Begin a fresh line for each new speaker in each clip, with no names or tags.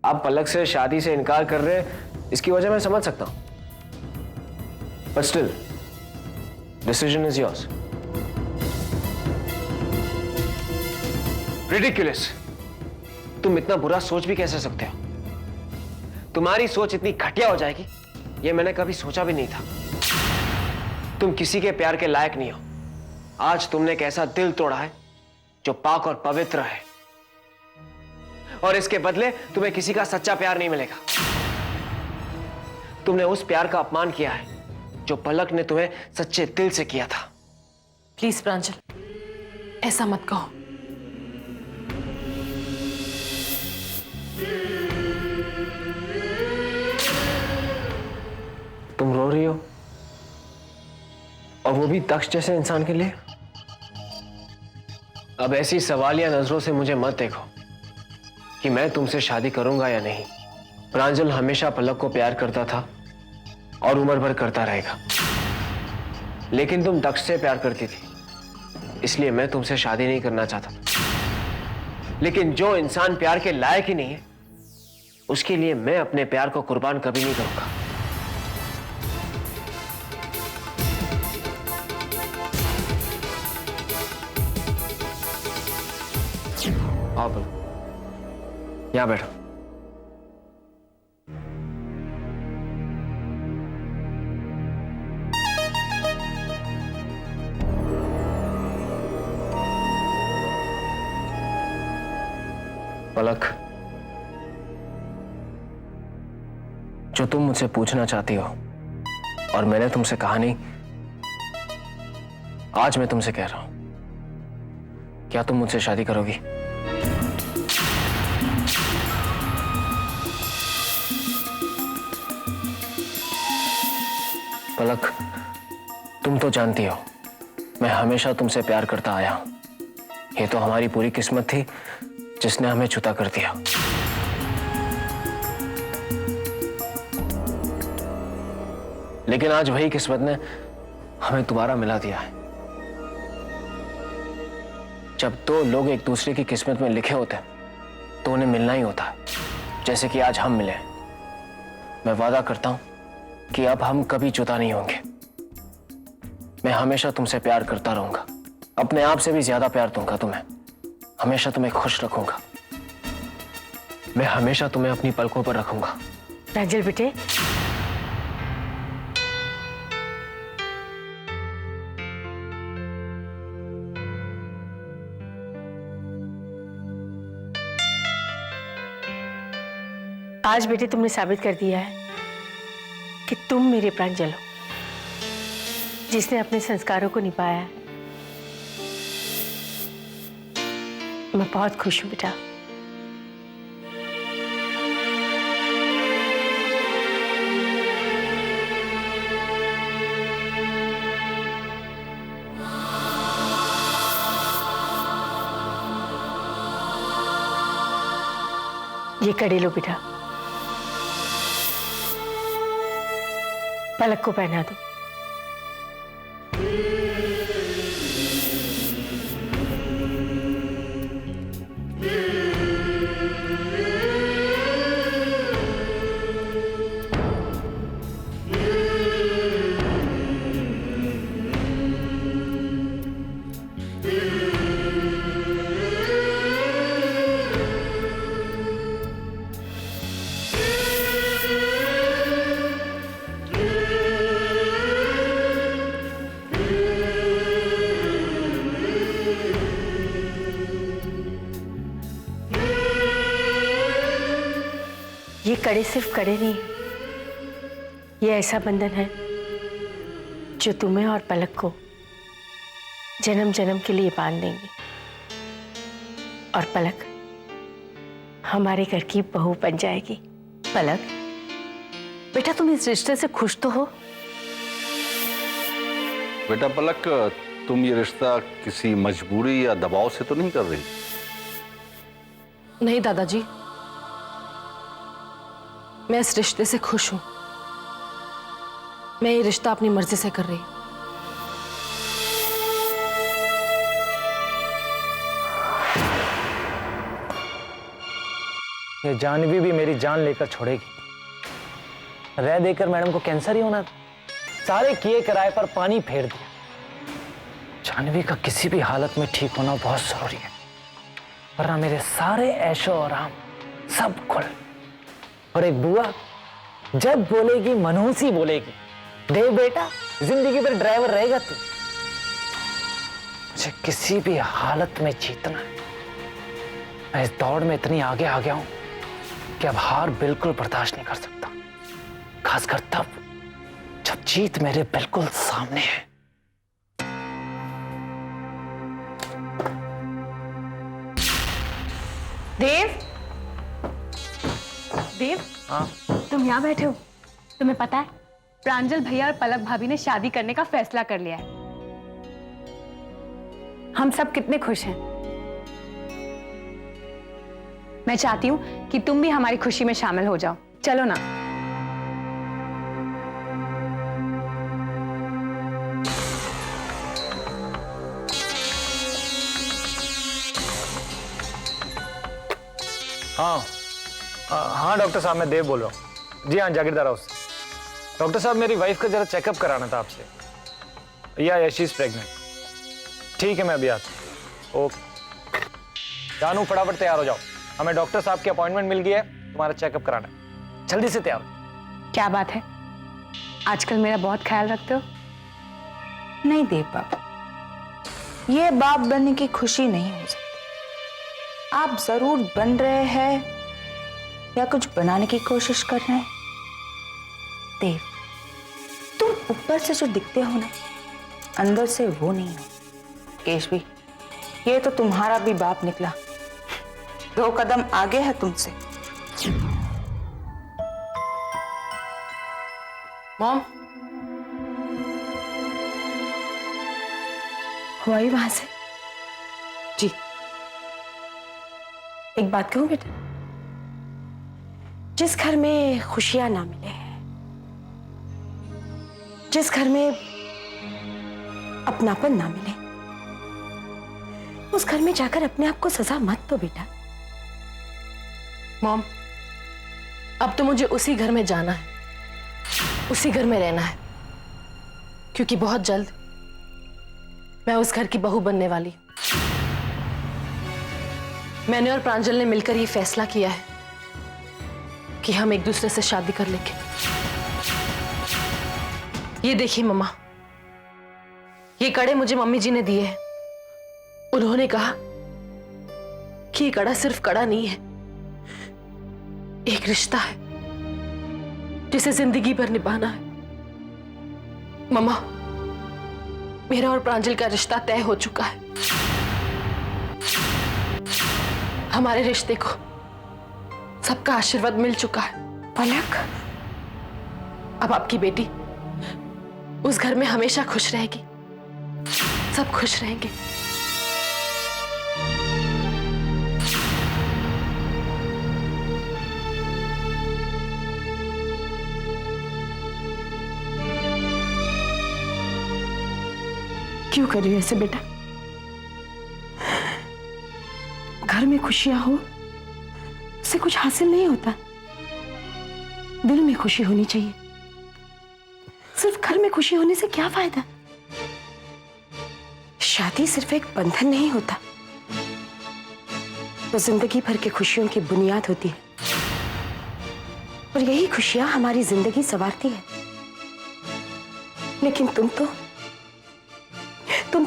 आप पलक से शादी से इनकार कर रहे हैं, इसकी वजह मैं समझ सकता हूं, but still decision is yours. Ridiculous, तुम इतना बुरा सोच भी कैसे सकते हो? तुम्हारी सोच इतनी घटिया हो जाएगी ये मैंने कभी सोचा भी नहीं था। तुम किसी के प्यार के लायक नहीं हो। आज तुमने एक ऐसा दिल तोड़ा है जो पाक और पवित्र है, और इसके बदले तुम्हें किसी का सच्चा प्यार नहीं मिलेगा। तुमने उस प्यार का अपमान किया है जो पलक ने तुम्हें सच्चे दिल से किया था।
प्लीज प्रांजल, ऐसा मत कहो।
तुम रो रही हो, और वो भी दक्ष जैसे इंसान के लिए। अब ऐसी सवालिया नजरों से मुझे मत देखो कि मैं तुमसे शादी करूंगा या नहीं। प्रांजल हमेशा पलक को प्यार करता था और उम्र भर करता रहेगा, लेकिन तुम दक्ष से प्यार करती थी, इसलिए मैं तुमसे शादी नहीं करना चाहता। लेकिन जो इंसान प्यार के लायक ही नहीं है, उसके लिए मैं अपने प्यार को कुर्बान कभी नहीं करूंगा। आओ पलक, यहां बैठो। पलक, जो तुम मुझसे पूछना चाहती हो और मैंने तुमसे कहा नहीं, आज मैं तुमसे कह रहा हूं। क्या तुम मुझसे शादी करोगी? पलक, तुम तो जानती हो मैं हमेशा तुमसे प्यार करता आया हूं। ये तो हमारी पूरी किस्मत थी जिसने हमें छुता कर दिया। लेकिन आज वही किस्मत ने हमें दोबारा मिला दिया है। जब दो लोग एक दूसरे की किस्मत में लिखे होते हैं तो उन्हें मिलना ही होता है, जैसे कि आज हम मिले। मैं वादा करता हूं कि अब हम कभी जुदा नहीं होंगे। मैं हमेशा तुमसे प्यार करता रहूंगा, अपने आप से भी ज्यादा प्यार दूंगा तुम्हें। हमेशा तुम्हें खुश रखूंगा। मैं हमेशा तुम्हें अपनी पलकों पर रखूंगा।
प्रांजल बेटे, आज बेटे तुमने साबित कर दिया है कि तुम मेरे प्रांजल हो, जिसने अपने संस्कारों को निभाया है। मैं बहुत खुश हूं बेटा। ये कड़े लो बेटा, पलक को पहना दो। ये कड़े सिर्फ कड़े नहीं, ये ऐसा बंधन है जो तुम्हें और पलक को जन्म जन्म के लिए बांध देंगे। और पलक हमारे घर की बहू बन जाएगी।
पलक बेटा, तुम इस रिश्ते से खुश तो हो?
बेटा पलक, तुम ये रिश्ता किसी मजबूरी या दबाव से तो नहीं कर रही?
नहीं दादाजी, मैं इस रिश्ते से खुश हूं। मैं ये रिश्ता अपनी मर्जी से कर रही हूं।
ये जानवी भी मेरी जान लेकर छोड़ेगी। रह देकर मैडम को कैंसर ही होना था। सारे किए किराए पर पानी फेर दिया। जानवी का किसी भी हालत में ठीक होना बहुत जरूरी है, वरना मेरे सारे ऐशो आराम सब खुल। और एक बुआ जब बोलेगी मनहूसी बोलेगी, देव बेटा जिंदगी भर ड्राइवर रहेगा तू। मुझे किसी भी हालत में जीतना है। मैं इस दौड़ में इतनी आगे आ गया हूं कि अब हार बिल्कुल बर्दाश्त नहीं कर सकता, खासकर तब जब जीत मेरे बिल्कुल सामने है।
देव, देव,
हाँ
तुम यहाँ बैठे हो। तुम्हें पता है प्रांजल भैया और पलक भाभी ने शादी करने का फैसला कर लिया है। हम सब कितने खुश हैं। मैं चाहती हूँ कि तुम भी हमारी खुशी में शामिल हो जाओ। चलो ना।
हाँ हाँ डॉक्टर साहब, मैं देव बोल रहा हूँ। जी हाँ, जागीरदार हाउस से। डॉक्टर साहब, मेरी वाइफ का जरा चेकअप कराना था आपसे। या शी इज प्रेग्नेंट। ठीक है, मैं अभी आता हूँ। ओके जानू, फटाफट तैयार हो जाओ, हमें डॉक्टर साहब की अपॉइंटमेंट मिल गई है, तुम्हारा चेकअप कराना है। जल्दी से तैयार हो।
क्या बात है, आजकल मेरा बहुत ख्याल रखते हो।
नहीं देव बाबा, ये बाप बनने की खुशी नहीं हो सकती। आप जरूर बन रहे हैं या कुछ बनाने की कोशिश कर रहे हैं। देव, तुम ऊपर से जो दिखते हो ना, अंदर से वो नहीं हो। केश भी, ये तो तुम्हारा भी बाप निकला, 2 कदम आगे है तुमसे।
मॉम, हुआ ही वहां से? जी, एक बात कहूं बेटा, जिस घर में खुशियां ना मिले, जिस घर में अपनापन ना मिले, उस घर में जाकर अपने आप को सजा मत दो बेटा। मॉम, अब तो मुझे उसी घर में जाना है, उसी घर में रहना है, क्योंकि बहुत जल्द मैं उस घर की बहू बनने वाली हूं। मैंने और प्रांजल ने मिलकर ये फैसला किया है कि हम एक दूसरे से शादी कर लेंगे। ये देखिए मम्मा, ये कड़े मुझे मम्मी जी ने दिए हैं। उन्होंने कहा कि ये कड़ा सिर्फ कड़ा नहीं है, एक रिश्ता है जिसे जिंदगी भर निभाना है। मम्मा, मेरा और प्रांजल का रिश्ता तय हो चुका है। हमारे रिश्ते को सबका आशीर्वाद मिल चुका है। पलक, अब आपकी बेटी उस घर में हमेशा खुश रहेगी, सब खुश रहेंगे। क्यों कर रही हो ऐसे बेटा? घर में खुशियां हो उससे कुछ हासिल नहीं होता, दिल में खुशी होनी चाहिए। सिर्फ घर में खुशी होने से क्या फायदा? शादी सिर्फ एक बंधन नहीं होता, वो जिंदगी भर की खुशियों की बुनियाद होती है, और यही खुशियां हमारी जिंदगी संवारती है। लेकिन तुम तो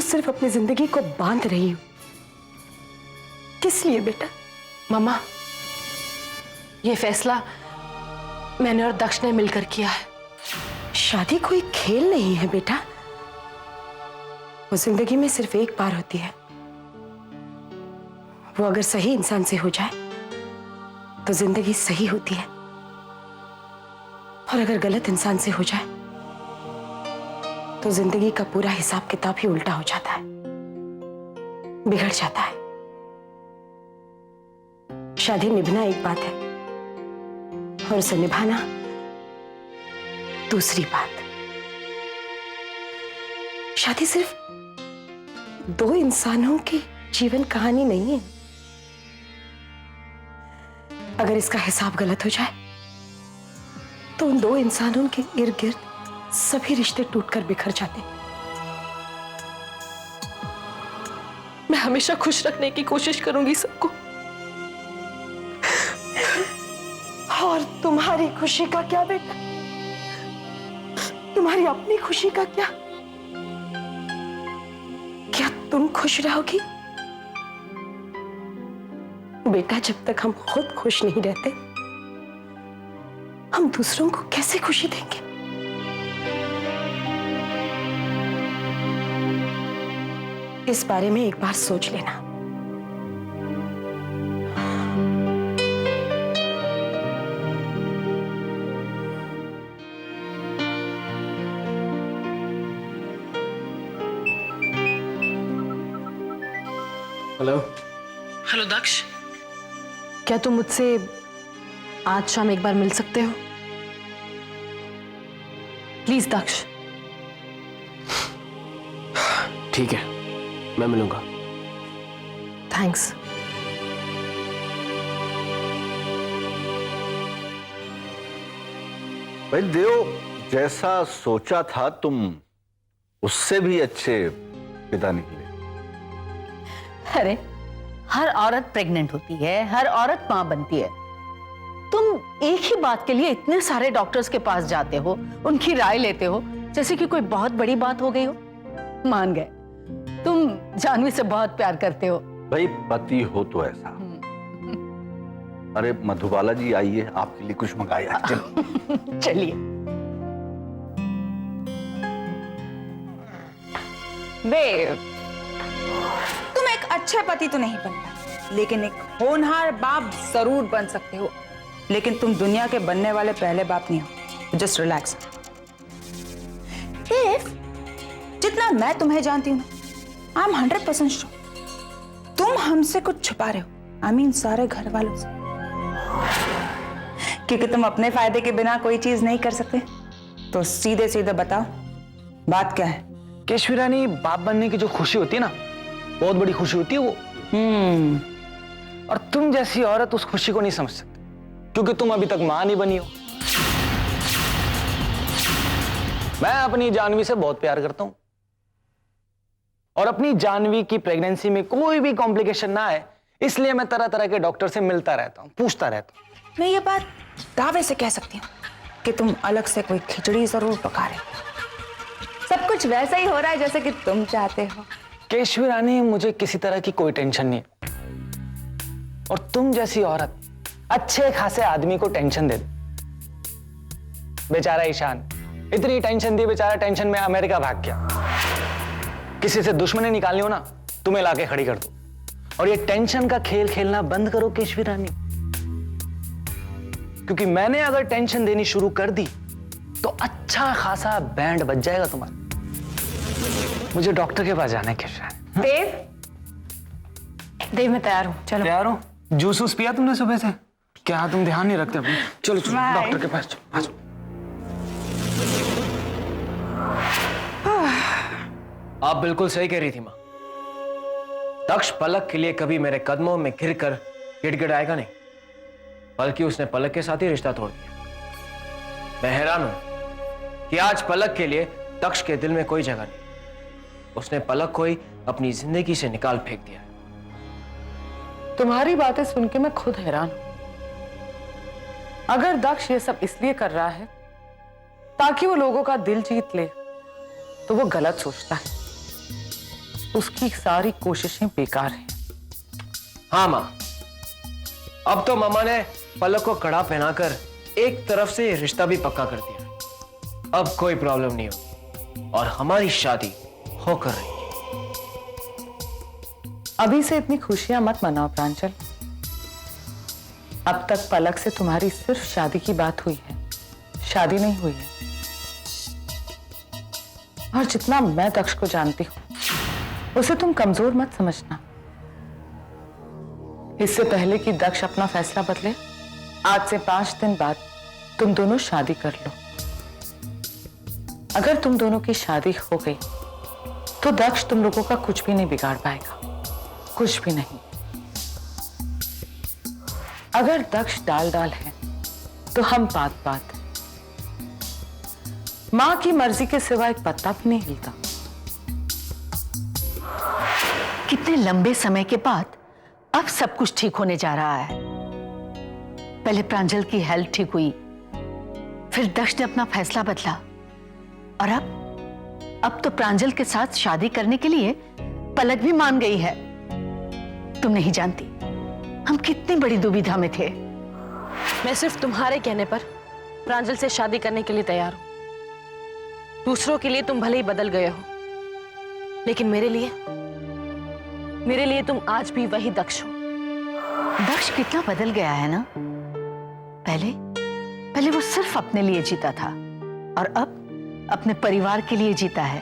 सिर्फ अपनी जिंदगी को बांध रही हो। किस लिए बेटा? मम्मा, यह फैसला मैंने और दक्ष ने मिलकर किया है। शादी कोई खेल नहीं है बेटा, वो जिंदगी में सिर्फ एक बार होती है। वो अगर सही इंसान से हो जाए तो जिंदगी सही होती है, और अगर गलत इंसान से हो जाए तो जिंदगी का पूरा हिसाब किताब ही उल्टा हो जाता है, बिगड़ जाता है। शादी निभाना एक बात है और उसे निभाना दूसरी बात। शादी सिर्फ 2 इंसानों की जीवन कहानी नहीं है। अगर
अगर इसका हिसाब गलत हो जाए तो उन दो इंसानों के इर्द गिर्द सभी रिश्ते टूटकर बिखर जाते। मैं हमेशा खुश रखने की कोशिश करूंगी सबको। और तुम्हारी खुशी का क्या बेटा? तुम्हारी अपनी खुशी का क्या? क्या तुम खुश रहोगी? बेटा, जब तक हम खुद खुश नहीं रहते, हम दूसरों को कैसे खुशी देंगे? इस बारे में एक बार सोच लेना।
हेलो।
हेलो दक्ष, क्या तुम मुझसे आज शाम एक बार मिल सकते हो? प्लीज दक्ष।
ठीक है, मैं मिलूंगा।
थैंक्स।
भाई देव, जैसा सोचा था तुम उससे भी अच्छे पिता निकले।
अरे, हर औरत प्रेग्नेंट होती है, हर औरत मां बनती है। तुम एक ही बात के लिए इतने सारे डॉक्टर्स के पास जाते हो, उनकी राय लेते हो, जैसे कि कोई बहुत बड़ी बात हो गई हो। मान गए, तुम जानवी से बहुत प्यार करते हो।
भाई पति हो तो ऐसा। अरे मधुबाला जी आइए, आपके लिए कुछ मंगाया।
चलिए।
बेब, तुम एक अच्छे पति तो नहीं बन पाए, लेकिन एक होनहार बाप जरूर बन सकते हो। लेकिन तुम दुनिया के बनने वाले पहले बाप नहीं हो। Just relax. जितना मैं तुम्हें जानती हूँ, आई एम 100% श्योर तुम हमसे कुछ छुपा रहे हो। आई मीन सारे घर वालों से, क्योंकि तुम अपने फायदे के बिना कोई चीज नहीं कर सकते। तो सीधे सीधे बताओ, बात क्या है?
केशवी रानी, बाप बनने की जो खुशी होती है ना, बहुत बड़ी खुशी होती है वो। और तुम जैसी औरत उस खुशी को नहीं समझ सकती, क्योंकि तुम अभी तक मां नहीं बनी हो। मैं अपनी जानवी से बहुत प्यार करता हूं, और अपनी जानवी की प्रेगनेंसी में कोई भी कॉम्प्लिकेशन ना आए, इसलिए मैं तरह तरह के डॉक्टर से मिलता रहता हूं, पूछता रहता हूं।
मैं ये बात दावे से कह सकती हूँ कि तुम अलग से कोई खिचड़ी जरूर पका रहे हो। सब कुछ वैसा ही हो रहा है जैसे कि तुम चाहते हो।
केशवी रानी, मुझे किसी तरह की कोई टेंशन नहीं है, और तुम जैसी औरत अच्छे खासे आदमी को टेंशन दे दे। बेचारा ईशान इतनी टेंशन दी, बेचारा टेंशन में अमेरिका भाग गया। किसी से दुश्मनी निकालनी हो ना, तुम्हें लाके खड़ी कर दो। और ये टेंशन का खेल खेलना बंद करो केशवी रानी, क्योंकि मैंने अगर टेंशन देनी शुरू कर दी तो अच्छा खासा बैंड बज जाएगा तुम्हारा। मुझे डॉक्टर के पास जाना है केशवी रानी।
देव मैं तैयार हूँ, चलो।
तैयार हो? जूस वूस पिया तुमने सुबह से? क्या तुम ध्यान नहीं रखते अपने? चलो चलो डॉक्टर के पास चलो। आ जाओ।
आप बिल्कुल सही कह रही थी मां। दक्ष पलक के लिए कभी मेरे कदमों में गिरकर गिड़गिड़ाएगा नहीं, बल्कि उसने पलक के साथ ही रिश्ता तोड़ दिया। मैं हैरान हूं कि आज पलक के लिए दक्ष के दिल में कोई जगह नहीं। उसने पलक को ही अपनी जिंदगी से निकाल फेंक दिया।
तुम्हारी बातें सुन के मैं खुद हैरान हूं। अगर दक्ष ये सब इसलिए कर रहा है ताकि वो लोगों का दिल जीत ले, तो वो गलत सोचता है। उसकी सारी कोशिशें बेकार हैं।
हाँ मां, अब तो मामा ने पलक को कड़ा पहनाकर एक तरफ से रिश्ता भी पक्का कर दिया। अब कोई प्रॉब्लम नहीं होगी और हमारी शादी होकर रहेगी।
अभी से इतनी खुशियां मत मनाओ प्रांजल। अब तक पलक से तुम्हारी सिर्फ शादी की बात हुई है, शादी नहीं हुई है। और जितना मैं दक्ष को जानती हूं, उसे तुम कमजोर मत समझना। इससे पहले कि दक्ष अपना फैसला बदले, आज से 5 दिन बाद तुम दोनों शादी कर लो। अगर तुम दोनों की शादी हो गई तो दक्ष तुम लोगों का कुछ भी नहीं बिगाड़ पाएगा, कुछ भी नहीं। अगर दक्ष डाल डाल है तो हम बात बात है। मां की मर्जी के सिवा एक पत्ता भी नहीं हिलता।
कितने लंबे समय के बाद अब सब कुछ ठीक होने जा रहा है। पहले प्रांजल की हेल्थ ठीक हुई, फिर दक्ष ने अपना फैसला बदला, और अब तो प्रांजल के साथ शादी करने के लिए पलक भी मान गई है। तुम नहीं जानती हम कितनी बड़ी दुविधा में थे।
मैं सिर्फ तुम्हारे कहने पर प्रांजल से शादी करने के लिए तैयार हूं। दूसरों के लिए तुम भले ही बदल गए हो, लेकिन मेरे लिए तुम आज भी वही दक्ष हो।
दक्ष कितना बदल गया है ना। पहले वो सिर्फ अपने लिए जीता था, और अब अपने परिवार के लिए जीता है।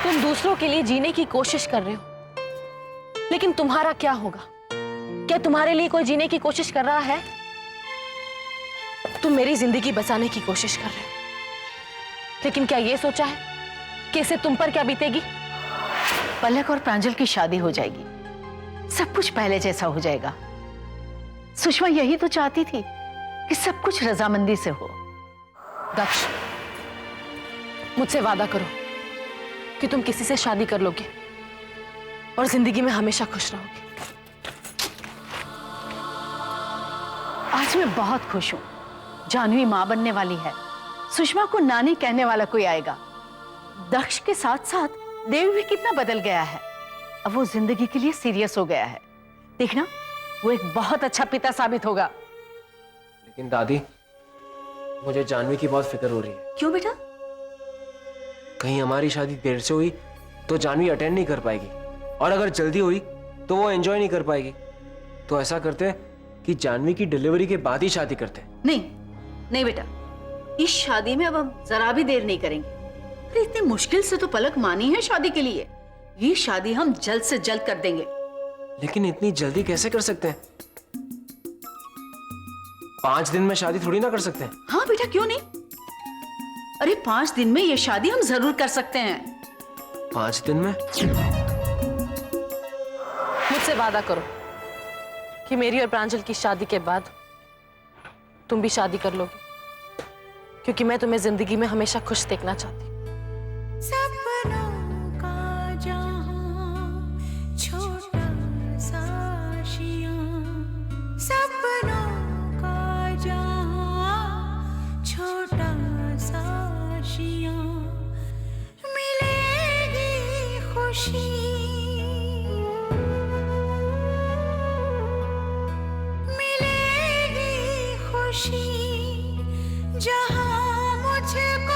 तुम दूसरों के लिए जीने की कोशिश कर रहे हो, लेकिन तुम्हारा क्या होगा? क्या तुम्हारे लिए कोई जीने की कोशिश कर रहा है? तुम मेरी जिंदगी बचाने की कोशिश कर रहे हो, लेकिन क्या यह सोचा है कि इससे तुम पर क्या बीतेगी?
पलक और प्रांजल की शादी हो जाएगी, सब कुछ पहले जैसा हो जाएगा। सुषमा यही तो चाहती थी कि सब कुछ रजामंदी से हो।
दक्ष, मुझसे वादा करो कि तुम किसी से शादी कर लोगे और जिंदगी में हमेशा खुश रहोगे।
आज मैं बहुत खुश हूं। जानवी मां बनने वाली है, सुषमा को नानी कहने वाला कोई आएगा। दक्ष के साथ साथ देव भी कितना बदल गया है। अब वो जिंदगी के लिए सीरियस हो गया है। देखना, वो एक बहुत अच्छा पिता साबित होगा।
लेकिन दादी, मुझे जानवी की बहुत फिक्र हो रही है।
क्यों बेटा?
कहीं हमारी शादी देर से हुई तो जानवी अटेंड नहीं कर पाएगी, और अगर जल्दी हुई तो वो एंजॉय नहीं कर पाएगी। तो ऐसा करते हैं कि जानवी की डिलीवरी के बाद ही शादी करते हैं।
नहीं बेटा, इस शादी में अब हम जरा भी देर नहीं करेंगे। अरे इतनी मुश्किल से तो पलक मानी है शादी के लिए। ये शादी हम जल्द से जल्द कर देंगे।
लेकिन इतनी जल्दी कैसे कर सकते हैं? 5 दिन में शादी थोड़ी ना कर सकते हैं।
हाँ बेटा, क्यों नहीं? अरे 5 दिन में ये शादी हम जरूर कर सकते हैं।
5 दिन में?
मुझसे वादा करो कि मेरी और प्रांजल की शादी के बाद तुम भी शादी कर लोगे, क्योंकि मैं तुम्हें जिंदगी में हमेशा खुश देखना चाहती हूँ।
सपनों का जहां छोटा सा आशियां, सपनों का जहां छोटा सा आशियां, मिलेगी खुशी, मिलेगी खुशी जहां मुझको